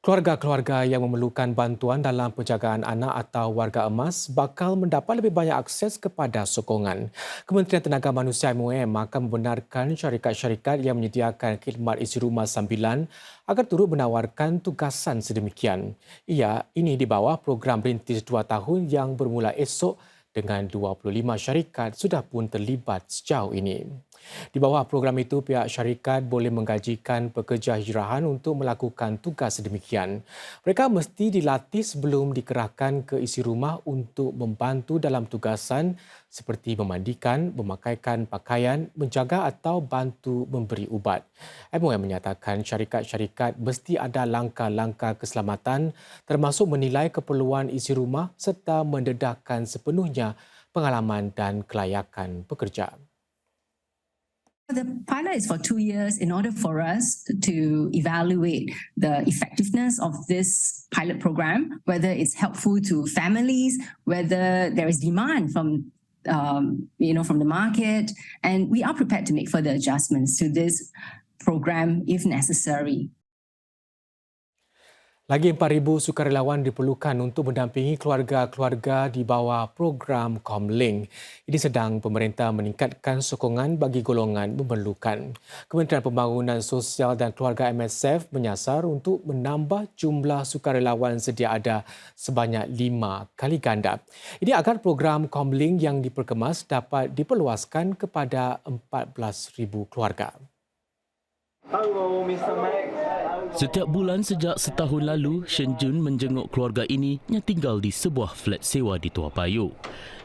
Keluarga-keluarga yang memerlukan bantuan dalam penjagaan anak atau warga emas bakal mendapat lebih banyak akses kepada sokongan. Kementerian Tenaga Manusia MOM akan membenarkan syarikat-syarikat yang menyediakan khidmat isi rumah sambilan agar turut menawarkan tugasan sedemikian. Ini di bawah program Rintis 2 tahun yang bermula esok dengan 25 syarikat sudah pun terlibat sejauh ini. Di bawah program itu, pihak syarikat boleh menggajikan pekerja hijrahan untuk melakukan tugas sedemikian. Mereka mesti dilatih sebelum dikerahkan ke isi rumah untuk membantu dalam tugasan seperti memandikan, memakaikan pakaian, menjaga atau bantu memberi ubat. MOM menyatakan syarikat-syarikat mesti ada langkah-langkah keselamatan termasuk menilai keperluan isi rumah serta mendedahkan sepenuhnya pengalaman dan kelayakan pekerja. The pilot is for 2 years in order for us to evaluate the effectiveness of this pilot program, whether it's helpful to families, whether there is demand from from the market, and we are prepared to make further adjustments to this program if necessary. Lagi 4,000 sukarelawan diperlukan untuk mendampingi keluarga-keluarga di bawah program Comlink. Ini sedang pemerintah meningkatkan sokongan bagi golongan memerlukan. Kementerian Pembangunan Sosial dan Keluarga MSF menyasar untuk menambah jumlah sukarelawan sedia ada sebanyak 5 kali ganda. Ini agar program Comlink yang diperkemas dapat diperluaskan kepada 14,000 keluarga. Hello, Mr. Max. Setiap bulan sejak setahun lalu, Shen Jun menjenguk keluarga ini yang tinggal di sebuah flat sewa di Tua Payoh.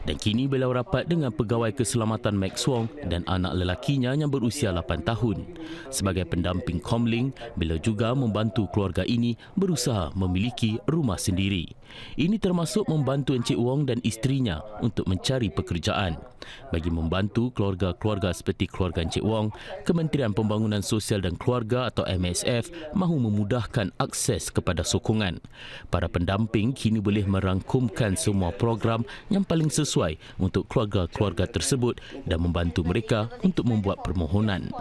Dan kini beliau rapat dengan pegawai keselamatan Max Wong dan anak lelakinya yang berusia 8 tahun. Sebagai pendamping Comlink, beliau juga membantu keluarga ini berusaha memiliki rumah sendiri. Ini termasuk membantu Encik Wong dan isterinya untuk mencari pekerjaan. Bagi membantu keluarga-keluarga seperti keluarga Encik Wong, Kementerian Pembangunan Sosial dan Keluarga atau MSF mahu memudahkan akses kepada sokongan. Para pendamping kini boleh merangkumkan semua program yang paling sesuai untuk keluarga-keluarga tersebut dan membantu mereka untuk membuat permohonan.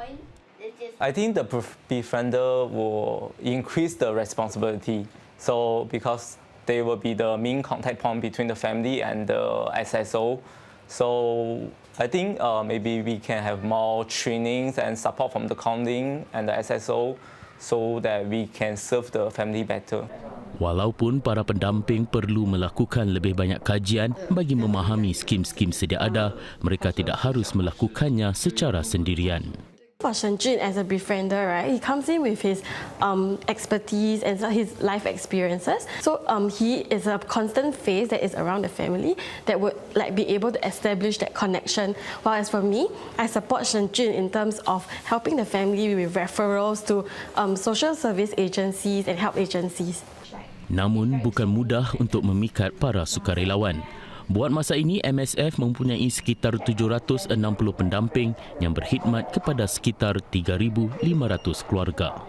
I think the befriender will increase the responsibility. So because they will be the main contact point between the family and the SSO. So I think maybe we can have more trainings and support from the Comlink and the SSO so that we can serve the family better. Walaupun para pendamping perlu melakukan lebih banyak kajian bagi memahami skim-skim sedia ada, mereka tidak harus melakukannya secara sendirian. For Shen Jun as a befriender, right, he comes in with his expertise and his life experiences. So he is a constant face that is around the family that would be able to establish that connection. While as for me, I support Shen Jun in terms of helping the family with referrals to social service agencies and help agencies. Namun bukan mudah untuk memikat para sukarelawan. Buat masa ini, MSF mempunyai sekitar 760 pendamping yang berkhidmat kepada sekitar 3,500 keluarga.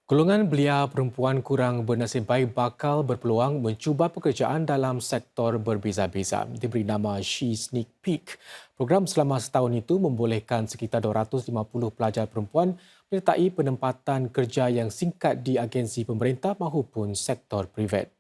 Golongan belia perempuan kurang bernasib baik bakal berpeluang mencuba pekerjaan dalam sektor berbeza-beza. Diberi nama She Sneak Peek. Program selama setahun itu membolehkan sekitar 250 pelajar perempuan menyertai penempatan kerja yang singkat di agensi pemerintah maupun sektor privat.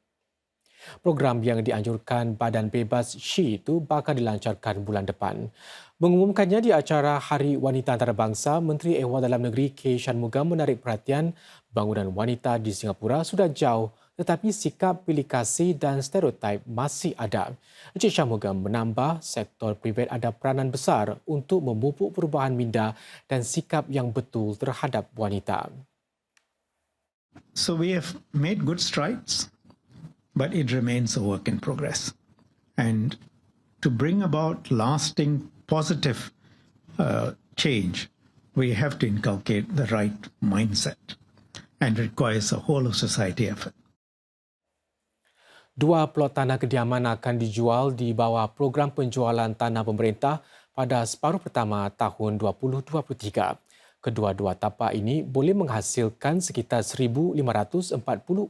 Program yang dianjurkan Badan Bebas She itu bakal dilancarkan bulan depan. Mengumumkannya di acara Hari Wanita Antarabangsa, Menteri Ehwal Dalam Negeri K. Shanmugam menarik perhatian bangunan wanita di Singapura sudah jauh tetapi sikap pilih kasih dan stereotip masih ada. Encik Shanmugam menambah sektor privat ada peranan besar untuk memupuk perubahan minda dan sikap yang betul terhadap wanita. So we have made good strides, but it remains a work in progress. And to bring about lasting positive change, we have to inculcate the right mindset and requires a whole of society effort. 2 plot tanah kediaman akan dijual di bawah program penjualan tanah pemerintah pada separuh pertama tahun 2023. Kedua-dua tapak ini boleh menghasilkan sekitar 1,540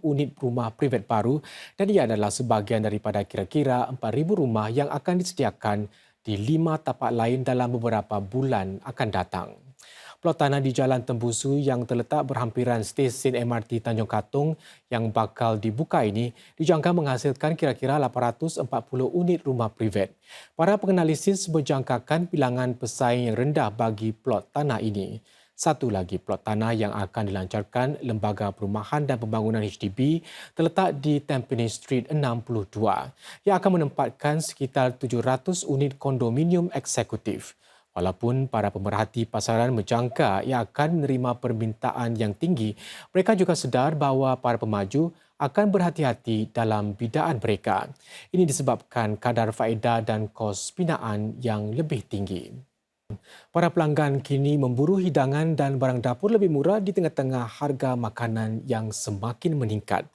unit rumah privat baru dan ia adalah sebahagian daripada kira-kira 4,000 rumah yang akan disediakan di 5 tapak lain dalam beberapa bulan akan datang. Plot tanah di Jalan Tembusu yang terletak berhampiran stesen MRT Tanjung Katong yang bakal dibuka ini dijangka menghasilkan kira-kira 840 unit rumah privat. Para penganalisis berjangkakan bilangan pesaing yang rendah bagi plot tanah ini. Satu lagi plot tanah yang akan dilancarkan Lembaga Perumahan dan Pembangunan HDB terletak di Tampines Street 62 yang akan menempatkan sekitar 700 unit kondominium eksekutif. Walaupun para pemerhati pasaran menjangka ia akan menerima permintaan yang tinggi, mereka juga sedar bahawa para pemaju akan berhati-hati dalam bidaan mereka. Ini disebabkan kadar faedah dan kos binaan yang lebih tinggi. Para pelanggan kini memburu hidangan dan barang dapur lebih murah di tengah-tengah harga makanan yang semakin meningkat.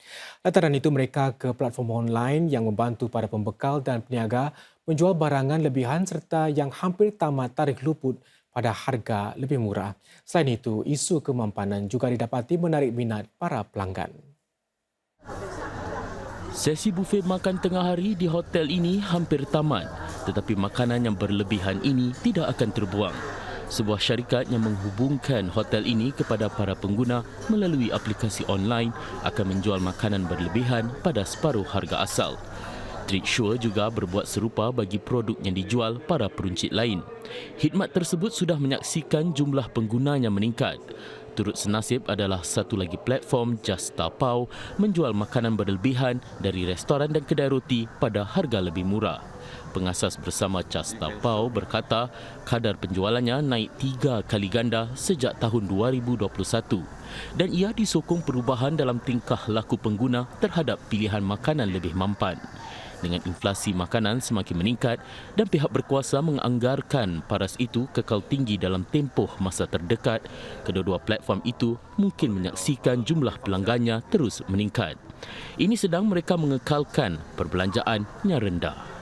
Lantaran itu mereka ke platform online yang membantu para pembekal dan peniaga menjual barangan lebihan serta yang hampir tamat tarikh luput pada harga lebih murah. Selain itu, isu kemampanan juga didapati menarik minat para pelanggan. Sesi bufet makan tengah hari di hotel ini hampir tamat, tetapi makanan yang berlebihan ini tidak akan terbuang. Sebuah syarikat yang menghubungkan hotel ini kepada para pengguna melalui aplikasi online akan menjual makanan berlebihan pada separuh harga asal. Treat Sure juga berbuat serupa bagi produk yang dijual para peruncit lain. Khidmat tersebut sudah menyaksikan jumlah penggunanya meningkat. Turut senasib adalah satu lagi platform Just Tapau menjual makanan berlebihan dari restoran dan kedai roti pada harga lebih murah. Pengasas bersama Just Tapau berkata kadar penjualannya naik 3 kali ganda sejak tahun 2021 dan ia disokong perubahan dalam tingkah laku pengguna terhadap pilihan makanan lebih mampan. Dengan inflasi makanan semakin meningkat dan pihak berkuasa menganggarkan paras itu kekal tinggi dalam tempoh masa terdekat, kedua-dua platform itu mungkin menyaksikan jumlah pelanggannya terus meningkat. Ini sedang mereka mengekalkan perbelanjaan yang rendah.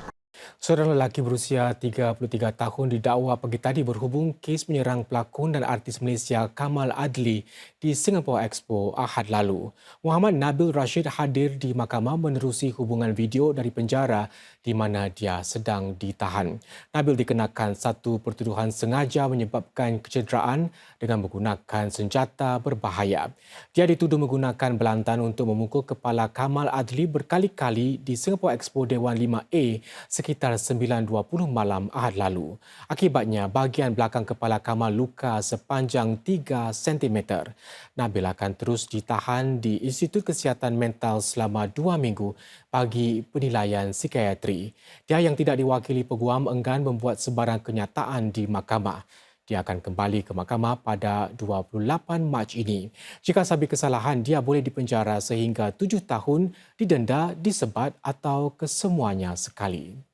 Seorang lelaki berusia 33 tahun didakwa pagi tadi berhubung kes menyerang pelakon dan artis Malaysia Kamal Adli di Singapore Expo Ahad lalu. Muhammad Nabil Rashid hadir di mahkamah menerusi hubungan video dari penjara di mana dia sedang ditahan. Nabil dikenakan satu pertuduhan sengaja menyebabkan kecederaan dengan menggunakan senjata berbahaya. Dia dituduh menggunakan belantan untuk memukul kepala Kamal Adli berkali-kali di Singapore Expo Dewan 5A sekitar 9.20 malam Ahad lalu. Akibatnya, bahagian belakang kepala Kamal luka sepanjang 3 cm. Nabil akan terus ditahan di Institut Kesihatan Mental selama 2 minggu bagi penilaian psikiatri. Dia yang tidak diwakili peguam enggan membuat sebarang kenyataan di mahkamah. Dia akan kembali ke mahkamah pada 28 Mac ini. Jika sabit kesalahan, dia boleh dipenjara sehingga 7 tahun, didenda, disebat atau kesemuanya sekali.